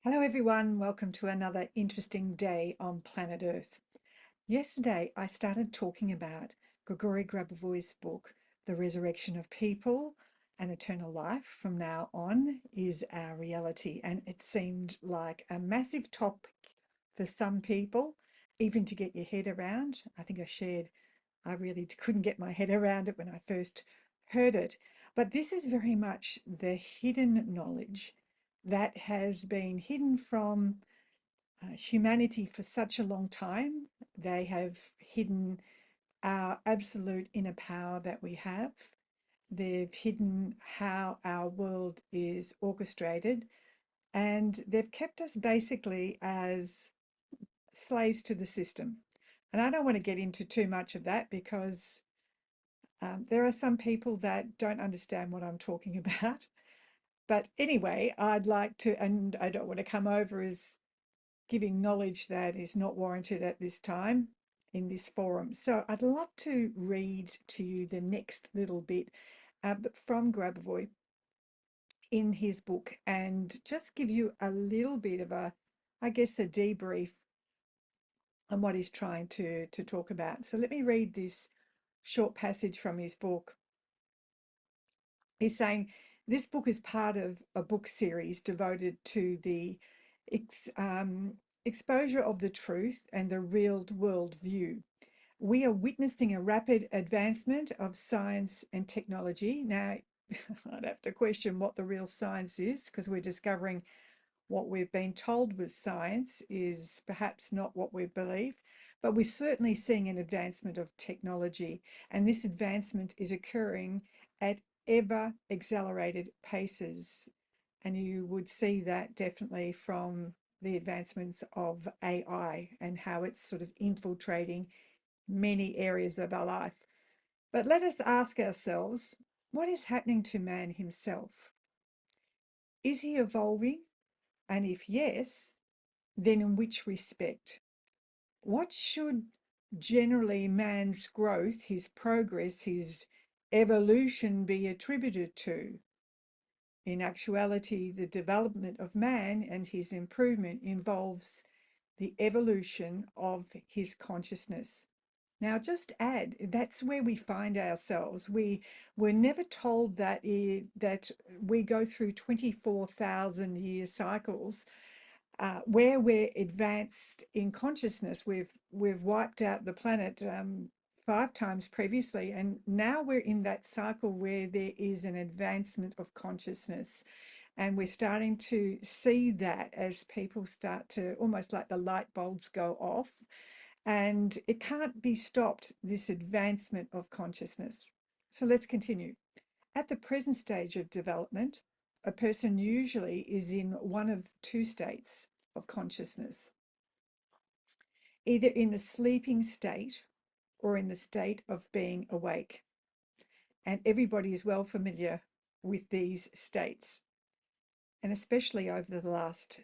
Hello everyone, welcome to another interesting day on planet Earth. Yesterday I started talking about Grigory Grabovoy's book, The Resurrection of People and Eternal Life from Now On is Our Reality, and it seemed like a massive topic for some people, even to get your head around. I think I really couldn't get my head around it when I first heard it. But this is very much the hidden knowledge that has been hidden from humanity for such a long time. They have hidden our absolute inner power that we have. They've hidden how our world is orchestrated, and they've kept us basically as slaves to the system. And I don't want to get into too much of that because there are some people that don't understand what I'm talking about. But anyway, I'd like to, and I don't want to come over as giving knowledge that is not warranted at this time in this forum. So I'd love to read to you the next little bit from Grabovoi in his book and just give you a little bit of I guess, a debrief on what he's trying to talk about. So let me read this short passage from his book. He's saying, this book is part of a book series devoted to the exposure of the truth and the real world view. We are witnessing a rapid advancement of science and technology. Now, I'd have to question what the real science is, because we're discovering what we've been told was science is perhaps not what we believe, but we're certainly seeing an advancement of technology, and this advancement is occurring at ever accelerated paces. And you would see that definitely from the advancements of AI and how it's sort of infiltrating many areas of our life. But let us ask ourselves, what is happening to man himself? Is he evolving? And if yes, then in which respect? What should generally man's growth, his progress, his evolution be attributed to? In actuality, the development of man and his improvement involves the evolution of his consciousness. Now, just add, that's where we find ourselves. We were never told that that we go through 24,000 year cycles where we're advanced in consciousness. We've wiped out the planet 5 times previously, and now we're in that cycle where there is an advancement of consciousness. And we're starting to see that as people start to, almost like the light bulbs go off, and it can't be stopped, this advancement of consciousness. So let's continue. At the present stage of development, a person usually is in one of 2 states of consciousness, either in the sleeping state or in the state of being awake. And everybody is well familiar with these states. And especially over the last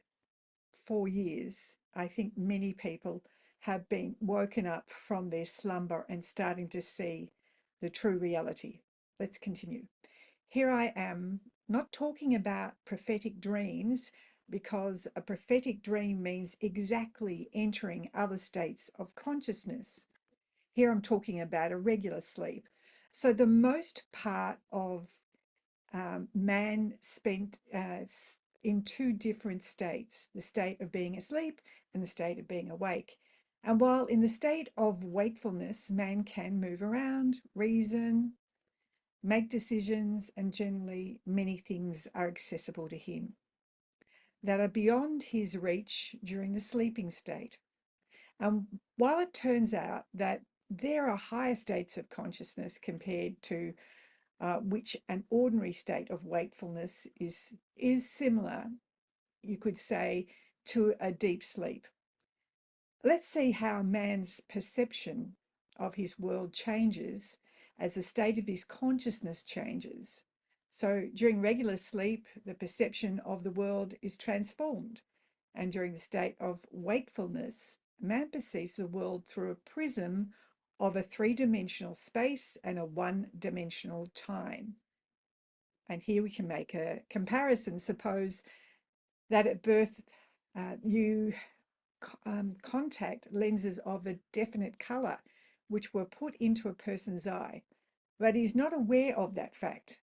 4 years, I think many people have been woken up from their slumber and starting to see the true reality. Let's continue. Here I am, not talking about prophetic dreams, because a prophetic dream means exactly entering other states of consciousness. Here I'm talking about a regular sleep. So the most part of man spent in 2 different states, the state of being asleep and the state of being awake. And while in the state of wakefulness, man can move around, reason, make decisions, and generally many things are accessible to him that are beyond his reach during the sleeping state. And while it turns out that there are higher states of consciousness compared to which an ordinary state of wakefulness is similar, you could say, to a deep sleep. Let's see how man's perception of his world changes as the state of his consciousness changes. So during regular sleep, the perception of the world is transformed. And during the state of wakefulness, man perceives the world through a prism of a 3-dimensional space and a 1-dimensional time. And here we can make a comparison. Suppose that at birth, You contact lenses of a definite color, which were put into a person's eye, but he's not aware of that fact.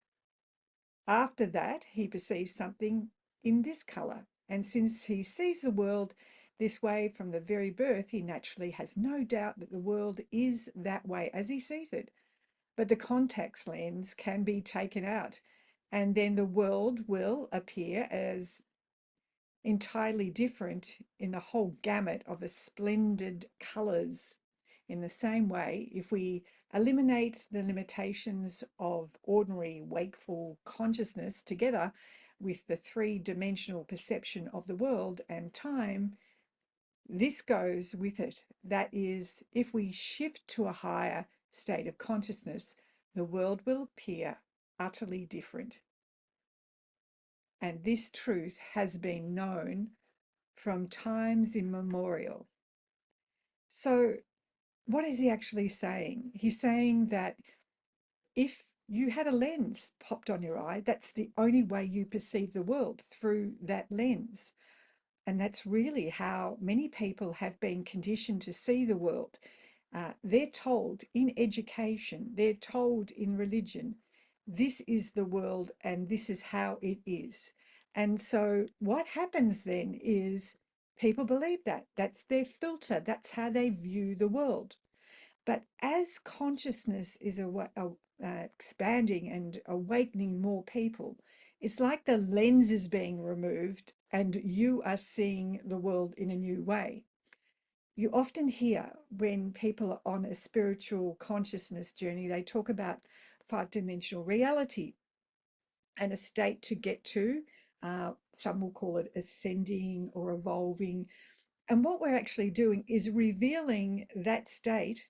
After that, he perceives something in this color. And since he sees the world this way from the very birth, he naturally has no doubt that the world is that way as he sees it. But the contact lens can be taken out, and then the world will appear as entirely different in the whole gamut of the splendid colors. In the same way, if we eliminate the limitations of ordinary wakeful consciousness together with the three-dimensional perception of the world and time, this goes with it. That is, if we shift to a higher state of consciousness, the world will appear utterly different. And this truth has been known from times immemorial. So what is he actually saying? He's saying that if you had a lens popped on your eye, that's the only way you perceive the world, through that lens. And that's really how many people have been conditioned to see the world. They're told in education, they're told in religion, this is the world and this is how it is. And so what happens then is people believe that. That's their filter. That's how they view the world. But as consciousness is expanding and awakening more people, it's like the lens is being removed and you are seeing the world in a new way. You often hear when people are on a spiritual consciousness journey, they talk about five-dimensional reality and a state to get to. Some will call it ascending or evolving. And what we're actually doing is revealing that state,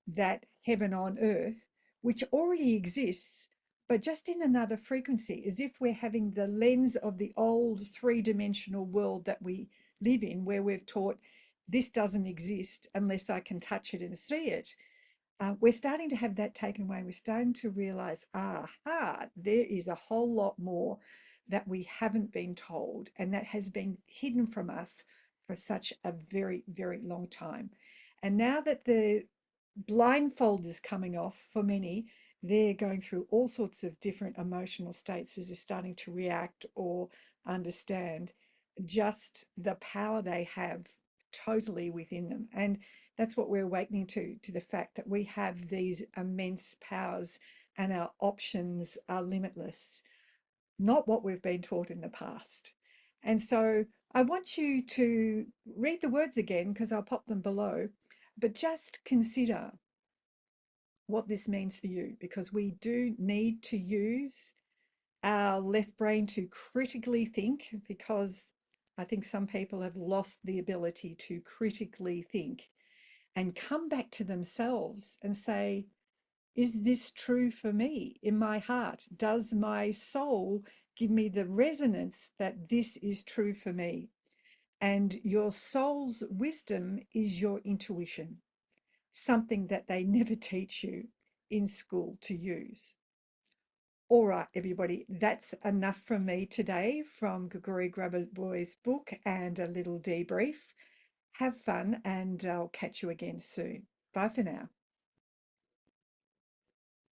that heaven on earth, which already exists, but just in another frequency, as if we're having the lens of the old three-dimensional world that we live in, where we've taught this doesn't exist unless I can touch it and see it. We're starting to have that taken away. We're starting to realize, aha, there is a whole lot more that we haven't been told and that has been hidden from us for such a very, very long time. And now that the blindfold is coming off for many, they're going through all sorts of different emotional states as they're starting to react or understand just the power they have totally within them. And that's what we're awakening to the fact that we have these immense powers and our options are limitless, not what we've been taught in the past. And so I want you to read the words again because I'll pop them below, but just consider what this means for you, because we do need to use our left brain to critically think, because I think some people have lost the ability to critically think and come back to themselves and say, is this true for me in my heart? Does my soul give me the resonance that this is true for me? And your soul's wisdom is your intuition, something that they never teach you in school to use. All right, everybody, that's enough from me today from 𝗏𝗏𝗏𝗏𝗏's book and a little debrief. Have fun, and I'll catch you again soon. Bye for now.